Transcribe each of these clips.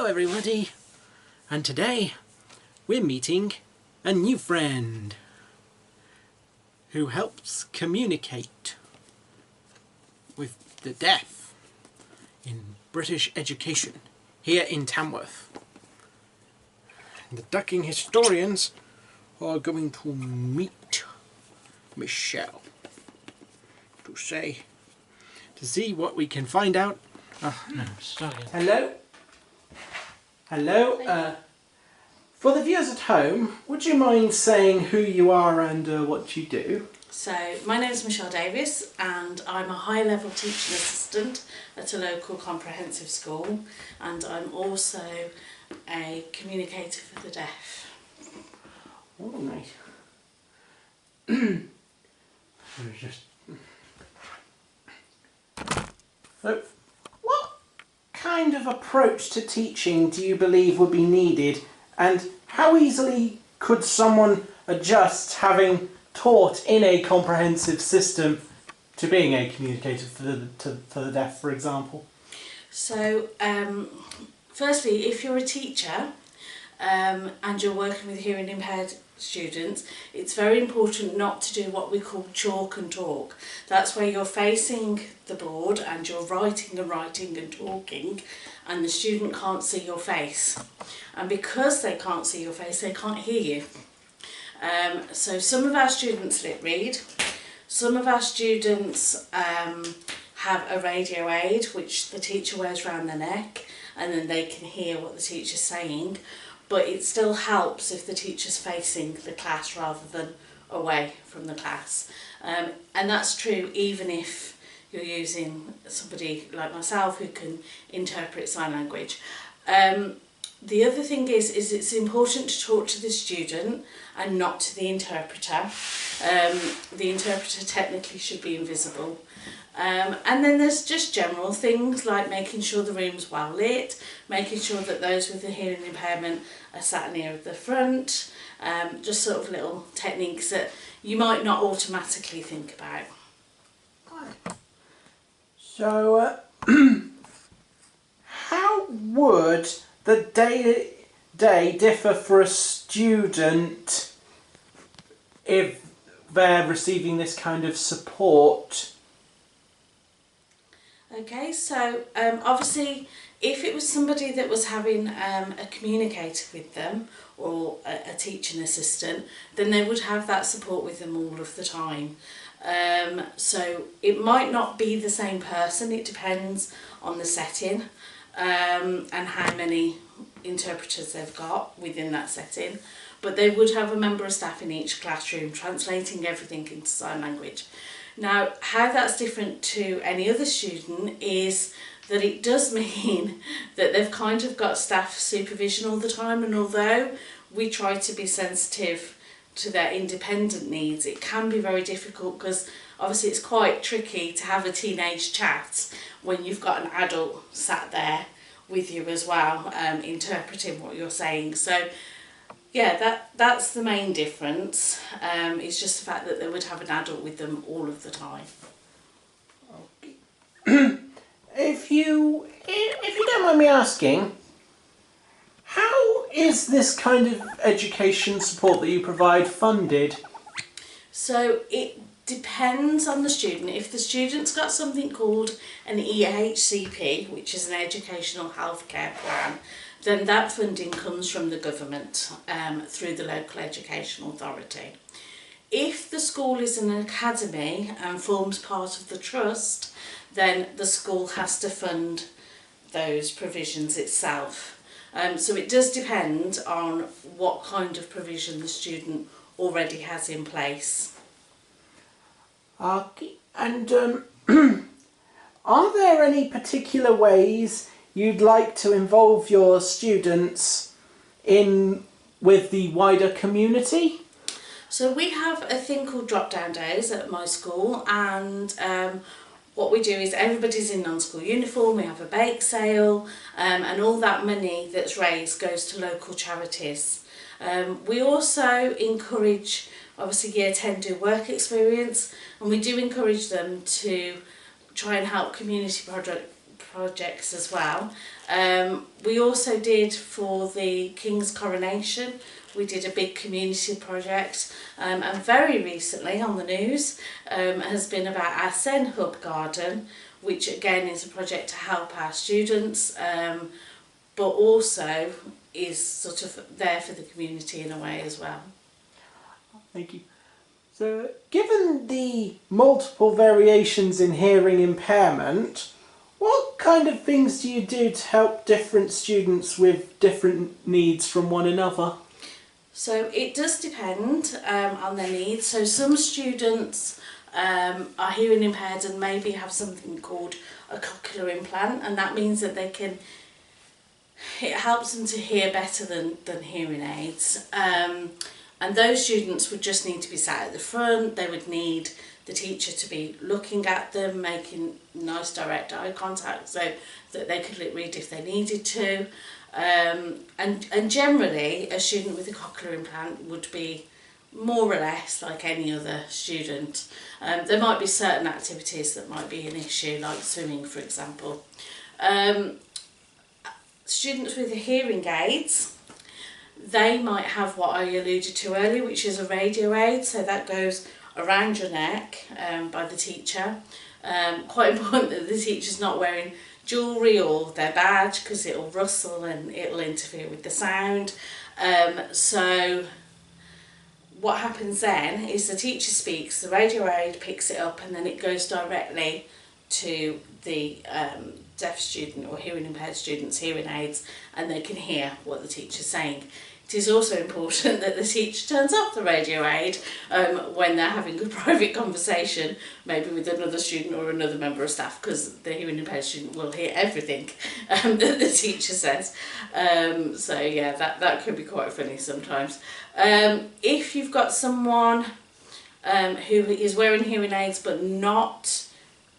everybody, and today we're meeting a new friend who helps communicate with the deaf in British education here in Tamworth. The ducking historians are going to meet Michelle to see what we can find out. Oh, no, Hello? Hello? For the viewers at home, would you mind saying who you are and what you do? So, my name is Michelle Davis and I'm a high-level teaching assistant at a local comprehensive school, and I'm also a communicator for the deaf. Oh, nice. So, what kind of approach to teaching do you believe would be needed, and how easily could someone adjust having taught in a comprehensive system to being a communicator for the deaf, for example? So, firstly, if you're a teacher and you're working with hearing impaired students, it's very important not to do what we call chalk and talk. That's where you're facing the board and you're writing and talking, and the student can't see your face, and because they can't see your face they can't hear you. So some of our students lip read, some of our students have a radio aid which the teacher wears around their neck, and then they can hear what the teacher's saying, but it still helps if the teacher's facing the class rather than away from the class. And that's true even if you're using somebody like myself who can interpret sign language. The other thing is it's important to talk to the student and not to the interpreter. The interpreter technically should be invisible. And then there's just general things like making sure the room's well lit, making sure that those with a hearing impairment are sat near the front, just sort of little techniques that you might not automatically think about. So, how would the day differ for a student if they're receiving this kind of support? Okay, so obviously if it was somebody that was having a communicator with them or a teaching assistant, then they would have that support with them all of the time. So it might not be the same person, it depends on the setting and how many interpreters they've got within that setting, but they would have a member of staff in each classroom translating everything into sign language. Now, how that's different to any other student is that it does mean that they've kind of got staff supervision all the time, and although we try to be sensitive to their independent needs, it can be very difficult because obviously it's quite tricky to have a teenage chat when you've got an adult sat there with you as well, interpreting what you're saying. So yeah, that's the main difference. It's just the fact that they would have an adult with them all of the time. Okay. If you don't mind me asking, how is this kind of education support that you provide funded? So it depends on the student. If the student's got something called an EHCP, which is an educational healthcare plan, then that funding comes from the government through the local education authority. If the school is an academy and forms part of the trust, then the school has to fund those provisions itself. So it does depend on what kind of provision the student already has in place. Okay. And are there any particular ways you'd like to involve your students in with the wider community? So we have a thing called drop-down days at my school, and what we do is everybody's in non-school uniform, we have a bake sale, and all that money that's raised goes to local charities. We also encourage, obviously Year 10 do work experience, and we do encourage them to try and help community projects as well. We also did for the King's coronation, we did a big community project, and very recently on the news has been about our Sen Hub garden, which again is a project to help our students, but also is sort of there for the community in a way as well. Thank you. So, given the multiple variations in hearing impairment, what kind of things do you do to help different students with different needs from one another? So it does depend on their needs. So some students are hearing impaired and maybe have something called a cochlear implant, and that means that it helps them to hear better than hearing aids. And those students would just need to be sat at the front. They would need the teacher to be looking at them, making nice direct eye contact so that they could lip read if they needed to. And generally, a student with a cochlear implant would be more or less like any other student. There might be certain activities that might be an issue, like swimming, for example. Students with hearing aids, they might have what I alluded to earlier, which is a radio aid, so that goes around your neck by the teacher. Quite important that the teacher's not wearing jewellery or their badge, because it'll rustle and it'll interfere with the sound. So what happens then is the teacher speaks, the radio aid picks it up, and then it goes directly to the deaf student or hearing impaired student's hearing aids, and they can hear what the teacher's saying. It is also important that the teacher turns off the radio aid when they're having a private conversation, maybe with another student or another member of staff, because the hearing impaired student will hear everything that the teacher says. So yeah, that could be quite funny sometimes. If you've got someone who is wearing hearing aids but not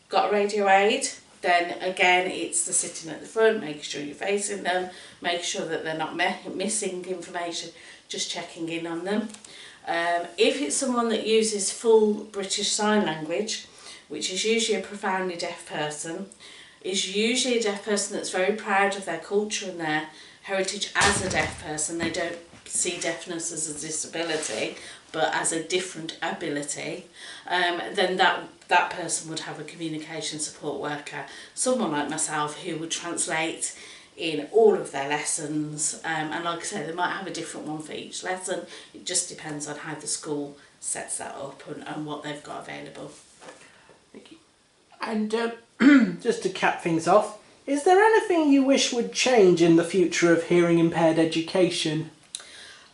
got a radio aid, then again it's the sitting at the front, making sure you're facing them, make sure that they're not missing information, just checking in on them. If it's someone that uses full British Sign Language, which is usually a profoundly deaf person, is usually a deaf person that's very proud of their culture and their heritage as a deaf person. They don't see deafness as a disability, but as a different ability, then that person would have a communication support worker, someone like myself, who would translate in all of their lessons, and like I say, they might have a different one for each lesson. It just depends on how the school sets that up and what they've got available. Thank you. And just to cap things off, is there anything you wish would change in the future of hearing impaired education?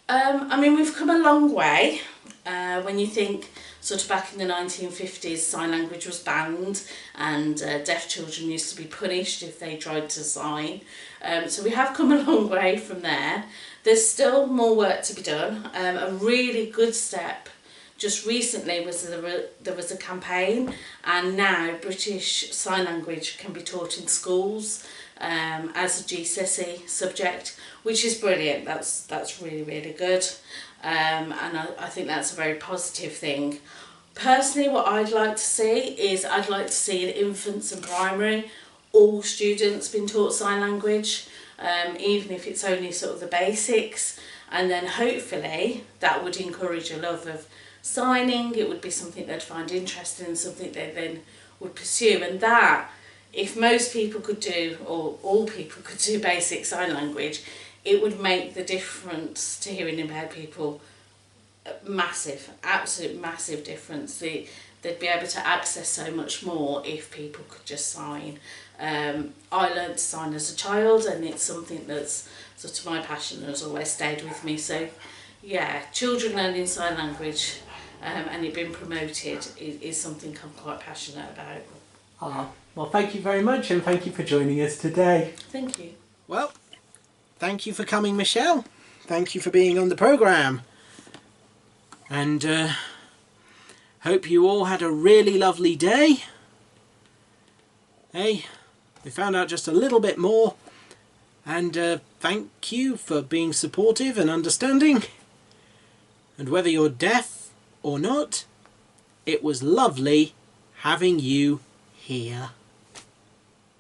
I mean, we've come a long way. When you think sort of back in the 1950s, sign language was banned, and deaf children used to be punished if they tried to sign. So we have come a long way from there. There's still more work to be done. A really good step just recently was there was a campaign, and now British Sign Language can be taught in schools as a GCSE subject, which is brilliant. That's really, really good, and I think that's a very positive thing. Personally, what I'd like to see is I'd like to see in infants and primary all students being taught sign language, even if it's only sort of the basics, and then hopefully that would encourage a love of signing. It would be something they'd find interesting, something they then would pursue, and that if most people could do, or all people could do basic sign language, it would make the difference to hearing impaired people massive, absolute massive difference. They'd be able to access so much more if people could just sign. I learned to sign as a child, and it's something that's sort of my passion and has always stayed with me. So yeah, children learning sign language and it being promoted is something I'm quite passionate about. Well, thank you very much, and thank you for joining us today. Thank you. Well, thank you for coming, Michelle. Thank you for being on the programme. And hope you all had a really lovely day. Hey, we found out just a little bit more. And thank you for being supportive and understanding. And whether you're deaf or not, it was lovely having you here.